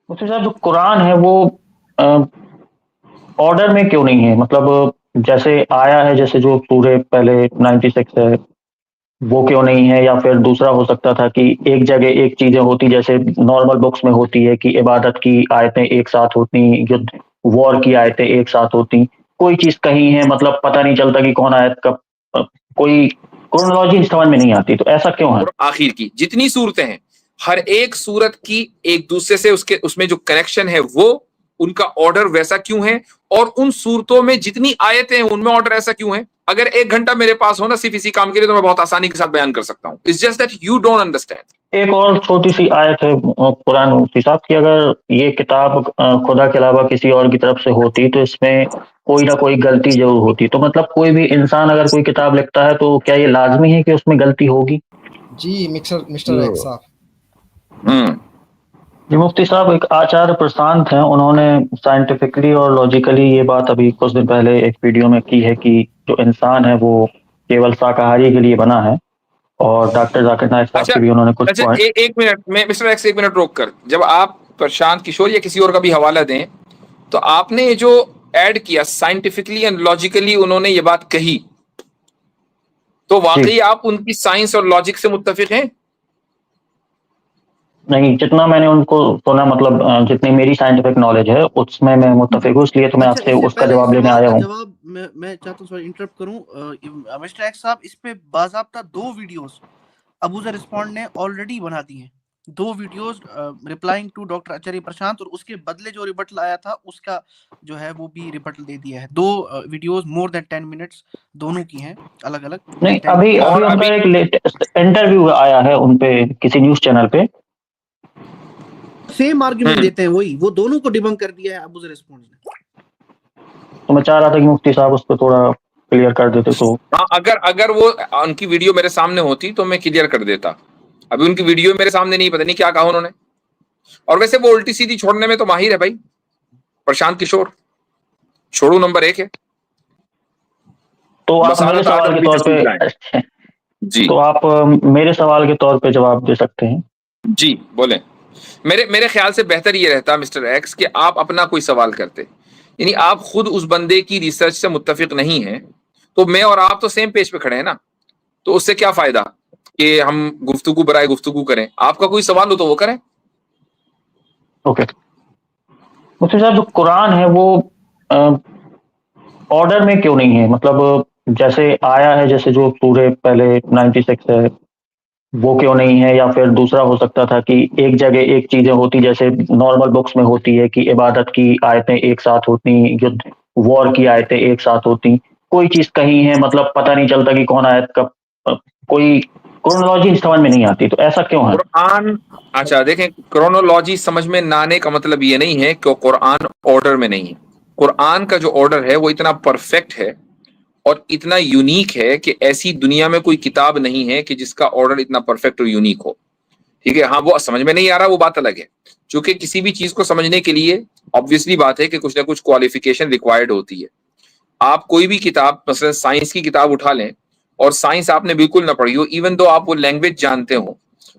مفتی صاحب جو قرآن ہے وہ آرڈر میں کیوں نہیں ہے؟ مطلب جیسے آیا ہے، جیسے جو سورہ پہلے 96 ہے وہ کیوں نہیں ہے؟ یا پھر دوسرا ہو سکتا تھا کہ ایک جگہ ایک چیزیں ہوتی جیسے نارمل بکس میں ہوتی ہے کہ عبادت کی آیتیں ایک ساتھ ہوتی، یدھ وار کی آیتیں ایک ساتھ ہوتی، کوئی چیز کہیں ہے مطلب پتہ نہیں چلتا کہ کون آیت کب، کوئی کرونالوجی سمجھ میں نہیں آتی، تو ایسا کیوں ہے؟ اور آخر کی جتنی صورتیں ہیں، ہر ایک صورت کی ایک دوسرے سے اس میں جو کنیکشن ہے وہ ان کا آرڈر ویسا کیوں ہے، اور ان صورتوں میں جتنی آیتیں ہیں ان میں آرڈر ایسا کیوں ہے؟ اگر 1 گھنٹہ میرے پاس ہو نا صرف اسی کام کے لیے تو میں بہت آسانی کے ساتھ بیان کر سکتا ہوں. It's just that you don't understand. ایک اور چھوٹی سی آیت ہے قرآن مفتی صاحب کی، اگر یہ کتاب خدا کے علاوہ کسی اور کی طرف سے ہوتی تو اس میں کوئی نہ کوئی غلطی ضرور ہوتی، تو مطلب کوئی بھی انسان اگر کوئی کتاب لکھتا ہے تو کیا یہ لازمی ہے کہ اس میں غلطی ہوگی؟ جی مسٹر ایکس صاحب. جی مفتی صاحب، ایک آچاریہ پرشانت ہیں، انہوں نے سائنٹیفکلی اور لاجیکلی یہ بات ابھی کچھ دن پہلے ایک ویڈیو میں کی ہے کہ جو انسان ہے وہ کیول شاکاہاری کے لیے بنا ہے، اور ڈاکٹر ذاکر نائک صاحب اچھا کے بھی انہوں نے کچھ اچھا پوائنٹ. ایک منٹ میں مسٹر ایکس، 1 منٹ روک کر، جب آپ پرشانت کشور یا کسی اور کا بھی حوالہ دیں تو آپ نے یہ جو ایڈ کیا سائنٹیفکلی اینڈ لاجیکلی انہوں نے یہ بات کہی، تو جی واقعی آپ ان کی سائنس اور لاجک سے متفق ہیں؟ نہیں، جتنا میں نے ان کو سنا، مطلب جتنی میری سائنٹیفک نالج ہے اس میں متفق ہوں، اس لیے تو میں آپ اچھا سے اس سے اس کا پہلے اس جواب لینے سوال آیا کا ہوں. جواب میں چاہتا ہوں سوری انٹرپٹ کروں. مسٹر ایکس صاحب اس پہ باضابطہ 2 ویڈیوز ابوذر رسپونڈ نے آلریڈی بنا دی ہیں. 2 videos replying to doctor Acharya Prashant, اور اس کے بدلے جو ریبٹل آیا تھا اس کا جو ہے وہ بھی ریبٹل دے دیا ہے. 2 ویڈیوز مور دین 10 منٹس دونوں کی ہیں الگ الگ. نہیں، 10 ابھی یا ابھی اور ان کا ابھی ایک لیٹسٹ انٹرویو آیا ہے ان پہ کسی نیوز چینل پہ، سیم آرگیومنٹ دیتے ہیں وہی، وہ دونوں کو ڈیبنک کر دیا ہے ابوذر رسپونڈ نے. تو میں چاہ رہا تھا کہ مفتی صاحب اس پہ تھوڑا کلیئر کر دیتے تو. ہاں، اگر وہ ان کی ویڈیو میرے سامنے ہوتی تو میں کلیئر کر دیتا. ابھی ان کی ویڈیو میرے سامنے نہیں، پتہ نہیں کیا کہا انہوں نے. اور ویسے وہ الٹی سیدھی چھوڑنے میں تو ماہر ہے بھائی، پرشانت کشور چھوڑو نمبر 1 ہے. تو آپ بس میرے عادت سوال آدم کے بھی طور سے پہ سیکھ لائیں. جی تو آپ میرے سوال کے طور پہ جواب دے سکتے ہیں. جی بولیں. میرے خیال سے بہتر یہ رہتا مسٹر ایکس کہ آپ اپنا کوئی سوال کرتے، یعنی آپ خود اس بندے کی ریسرچ سے متفق نہیں ہیں تو میں اور آپ تو سیم پیج پہ کھڑے ہیں نا، تو اس سے کیا فائدہ کہ ہم گفتگو برائے گفتگو کریں. آپ کا کوئی سوال ہو تو وہ کریں. اوکے مفتی صاحب، جو قرآن ہے وہ آرڈر میں کیوں نہیں ہے؟ مطلب جیسے آیا ہے، جیسے جو سورہ پہلے 96 ہے وہ کیوں نہیں ہے؟ یا پھر دوسرا ہو سکتا تھا کہ ایک جگہ ایک چیزیں ہوتی جیسے نارمل بکس میں ہوتی ہے کہ عبادت کی آیتیں ایک ساتھ ہوتی، یدھ وار کی آیتیں ایک ساتھ ہوتی، کوئی چیز کہیں ہے مطلب پتہ نہیں چلتا کہ کون آیت کب، کوئی کرونالوجی سمجھ میں نہیں آتی، تو ایسا کیوں ہے؟ قرآن، اچھا دیکھیں، کرونالوجی سمجھ میں نہ آنے کا مطلب یہ نہیں ہے کہ قرآن آرڈر میں نہیں ہے. قرآن کا جو آرڈر ہے وہ اتنا پرفیکٹ ہے اور اتنا یونیک ہے کہ ایسی دنیا میں کوئی کتاب نہیں ہے کہ جس کا آرڈر اتنا پرفیکٹ اور یونیک ہو. ٹھیک ہے، ہاں وہ سمجھ میں نہیں آ رہا وہ بات الگ ہے، چونکہ کسی بھی چیز کو سمجھنے کے لیے obviously بات ہے کہ کچھ نہ کچھ کوالیفیکیشن ریکوائرڈ ہوتی ہے. آپ کوئی بھی کتاب، مثلا سائنس کی کتاب اٹھا لیں اور سائنس آپ نے بالکل نہ پڑھی ہو، ایون دو آپ وہ لینگویج جانتے ہوں،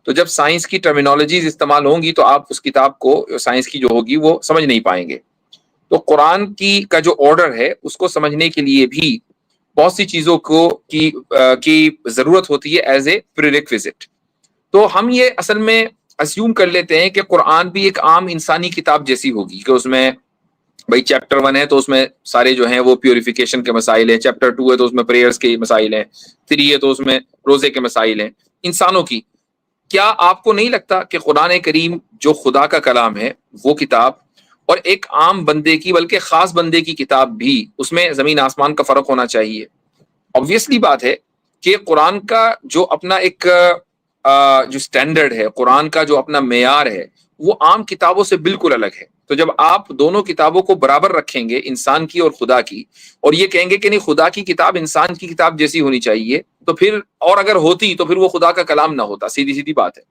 تو جب سائنس کی ٹرمینالوجیز استعمال ہوں گی تو آپ اس کتاب کو، سائنس کی جو ہوگی، وہ سمجھ نہیں پائیں گے. تو قرآن کا جو آرڈر ہے اس کو سمجھنے کے لیے بھی بہت سی چیزوں کی ضرورت ہوتی ہے ایز اے پریریکویزٹ. تو ہم یہ اصل میں اسیوم کر لیتے ہیں کہ قرآن بھی ایک عام انسانی کتاب جیسی ہوگی، کہ اس میں بھائی چیپٹر 1 ہے تو اس میں سارے جو ہیں وہ پیوریفیکیشن کے مسائل ہیں، چیپٹر 2 ہے تو اس میں پریئرز کے مسائل ہیں، 3 ہے تو اس میں روزے کے مسائل ہیں انسانوں کی. کیا آپ کو نہیں لگتا کہ قرآن کریم جو خدا کا کلام ہے وہ کتاب اور ایک عام بندے کی، بلکہ خاص بندے کی کتاب بھی، اس میں زمین آسمان کا فرق ہونا چاہیے؟ obviously بات ہے کہ قرآن کا جو اپنا ایک جو سٹینڈرڈ ہے، قرآن کا جو اپنا معیار ہے، وہ عام کتابوں سے بالکل الگ ہے. تو جب آپ دونوں کتابوں کو برابر رکھیں گے، انسان کی اور خدا کی، اور یہ کہیں گے کہ نہیں خدا کی کتاب انسان کی کتاب جیسی ہونی چاہیے، تو پھر، اور اگر ہوتی تو پھر وہ خدا کا کلام نہ ہوتا. سیدھی سیدھی بات ہے.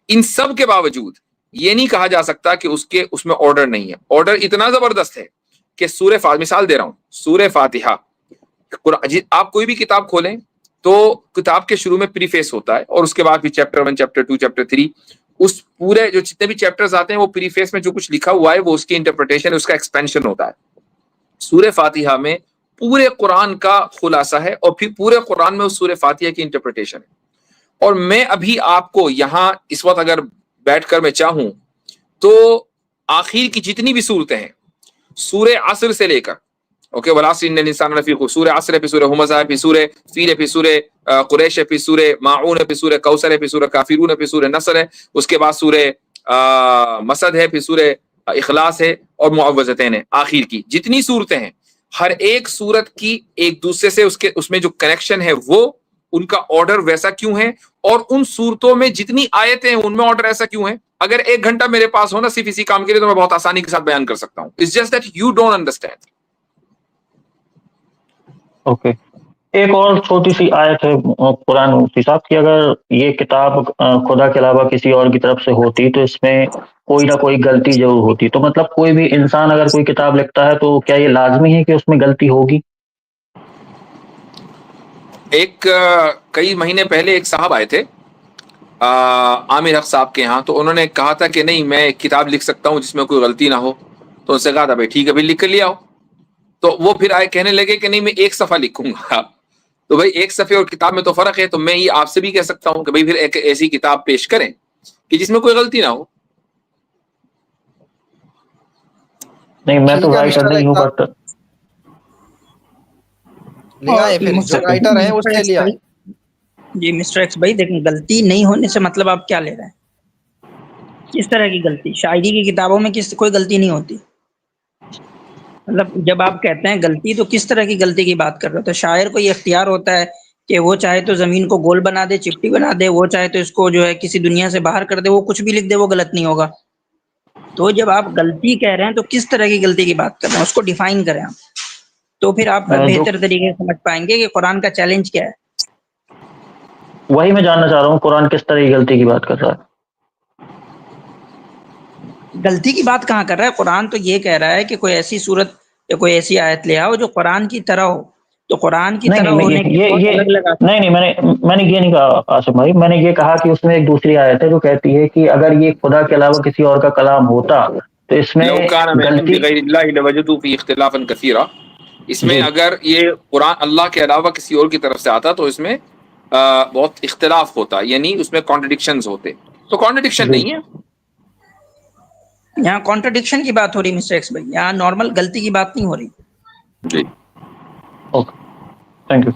ان سب کے باوجود یہ نہیں کہا جا سکتا کہ اس میں آرڈر نہیں ہے. آرڈر اتنا زبردست ہے کہ سورہ فاتحہ، مثال دے رہا ہوں، سورہ فاتحہ، آپ کوئی بھی کتاب کھولیں تو کتاب کے شروع میں پری فیس ہوتا ہے، اور اس کے بعد بھی چیپٹر 1، چیپٹر 2، چیپٹر 3، اس پورے جو جتنے بھی چیپٹرز آتے ہیں وہ پریفیس میں جو کچھ لکھا ہوا ہے وہ اس کی انٹرپریٹیشن، اس کا ایکسپینشن ہوتا ہے. سورہ فاتحہ میں پورے قرآن کا خلاصہ ہے اور پھر پورے قرآن میں اس سورہ فاتحہ کی انٹرپریٹیشن ہے. اور میں ابھی آپ کو یہاں اس وقت اگر بیٹھ کر میں چاہوں تو آخر کی جتنی بھی صورتیں ہیں سورہ عصر سے لے کر اوکے والعصر ان الانسان لفی خسر، سورہ عصر ہے، پھر سورہ ہمزہ ہے، پھر سورہ فیل ہے، پھر سورہ قریش ہے، پھر سورہ ماعون ہے، پھر سورہ کوثر ہے، پھر سورہ کافرون ہے، پھر سورہ نصر ہے، اس کے بعد سورہ مسد ہے، پھر سورہ اخلاص ہے اور معوذتین ہے. آخر کی جتنی صورتیں ہیں ہر ایک صورت کی ایک دوسرے سے اس میں جو کنیکشن ہے وہ ان کا آرڈر ویسا کیوں ہے، اور ان صورتوں میں جتنی آیتیں ہیں ان میں آرڈر ایسا کیوں ہے. اگر 1 گھنٹہ میرے پاس ہو نا صرف اسی کام کے لیے تو میں بہت آسانی کے ساتھ بیان کر سکتا ہوں. It's just that you don't understand. Okay, ایک اور چھوٹی سی آیت ہے قرآن صاحب کی، اگر یہ کتاب خدا کے علاوہ کسی اور کی طرف سے ہوتی تو اس میں کوئی نہ کوئی غلطی ضرور ہوتی. تو مطلب کوئی بھی انسان اگر کوئی کتاب لکھتا ہے تو کیا یہ لازمی ہے کہ اس میں غلطی ہوگی؟ ایک کئی مہینے پہلے ایک صاحب آئے تھے عامر حق صاحب کے یہاں، تو انہوں نے کہا تھا کہ نہیں میں ایک کتاب لکھ سکتا ہوں جس میں کوئی غلطی نہ ہو. تو ان سے کہا تھا بھائی ٹھیک ہے بھائی لکھ کر لے آؤ. تو وہ پھر آئے کہنے لگے کہ نہیں میں 1 صفحہ لکھوں گا. تو بھائی 1 صفحے اور کتاب میں تو فرق ہے. تو میں یہ آپ سے بھی کہہ سکتا ہوں کہ بھائی پھر ایک ایسی کتاب پیش کریں کہ جس میں کوئی غلطی نہ ہو. نہیں میں تو رائٹر نہیں ہوں بٹ جو رائٹر ہیں اس سے لے آئے. جی مسٹر ایکس بھائی دیکھیں، غلطی نہیں ہونے سے مطلب آپ کیا لے رہے ہیں؟ کس طرح کی غلطی؟ شاعری کی کتابوں میں کوئی غلطی نہیں ہوتی. مطلب جب آپ کہتے ہیں غلطی تو کس طرح کی غلطی کی بات کر رہے ہو؟ تو شاعر کو یہ اختیار ہوتا ہے کہ وہ چاہے تو زمین کو گول بنا دے، چپٹی بنا دے، وہ چاہے تو اس کو جو ہے کسی دنیا سے باہر کر دے، وہ کچھ بھی لکھ دے، وہ غلط نہیں ہوگا. تو جب آپ غلطی کہہ رہے ہیں تو کس طرح کی غلطی کی بات کر رہے ہیں؟ اس کو ڈیفائن کریں آپ، تو پھر آپ بہتر طریقے سے سمجھ پائیں گے کہ قرآن کا چیلنج کیا ہے. وہی میں جاننا چاہ رہا ہوں قرآن کس طرح کی غلطی کی بات کر رہا ہے. غلطی کی بات کہاں کر رہا ہے؟ قرآن تو یہ کہہ رہا ہے کہ کوئی ایسی صورت یا کوئی ایسی آیت لے آؤ جو قرآن کی طرح ہو. تو قرآن کی طرح ہونے کے بہت الگ الگ نہیں میں نے یہ نہیں کہا آصف بھائی. میں نے یہ کہا کہ اس میں ایک دوسری آیت ہے جو کہتی ہے کہ اگر یہ خدا کے علاوہ کسی اور کا کلام ہوتا تو اس میں لو کان من عند غیر اللہ لوجدوا فی اختلافا کثیرا. اس میں اگر یہ قرآن اللہ کے علاوہ کسی اور کی طرف سے آتا تو اس میں بہت اختلاف ہوتا، یعنی اس میں کانٹرڈکشنز ہوتے. تو کانٹرڈکشن نہیں ہے یہاں. کانٹرڈکشن کی بات ہو رہی مسٹر ایکس بھائی، یہاں نارمل غلطی کی بات نہیں ہو رہی. جی اوکے تھینک یو.